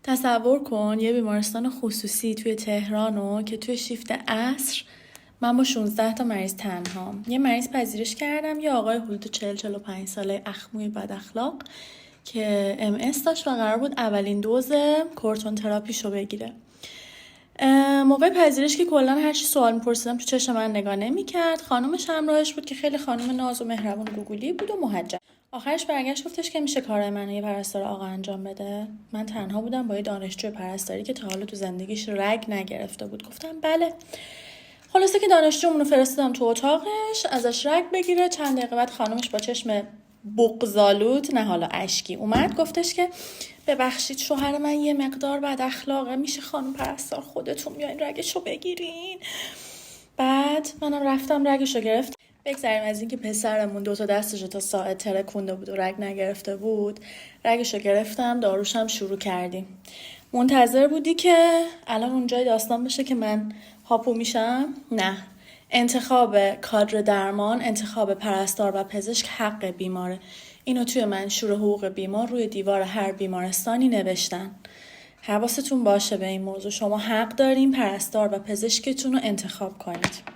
تصور کن یه بیمارستان خصوصی توی تهرانو که توی شیفت عصر من با 16 تا مریض تنهام. یه مریض پذیرش کردم، یه آقای حدود 40-45 ساله اخموی بد اخلاق که MS داشت و قرار بود اولین دوز کورتون تراپیشو بگیره. موقع پذیرش که کلا هر چی سوال می‌پرسیدم تو چشم من نگاه نمی‌کرد. خانومش همراهش بود که خیلی خانم ناز و مهربون گوگولی بود و محجب. آخرش برگشت گفتش که میشه کار منو یه پرستار آقا انجام بده. من تنها بودم با یه دانشجوی پرستاری که تا حالا تو زندگیش رگ نگرفته بود. گفتم بله. خلاصه که دانشجومونو فرستادم تو اتاقش ازش رگ بگیره. چند دقیقه بعد خانومش با چشم بغض‌آلود نه حالا اشکی اومد گفتش که ببخشید شوهر من یه مقدار بد اخلاقه، میشه خانم پرستار خودتون بیاین رگشو بگیرین. بعد منم رفتم رگشو گرفت. بگذاریم از اینکه پسرمون 2 تا دستشو تا ساعت ترکونده بود و رگ نگرفته بود، رگشو گرفتم، داروشم شروع کردیم. منتظر بودی که الان اونجای داستان بشه که من هاپو میشم؟ نه. انتخاب کادر درمان، انتخاب پرستار و پزشک حق بیماره. اینو توی منشور حقوق بیمار روی دیوار هر بیمارستانی نوشتن. حواستون باشه به این موضوع. شما حق دارین پرستار و پزشکتون رو انتخاب کنید.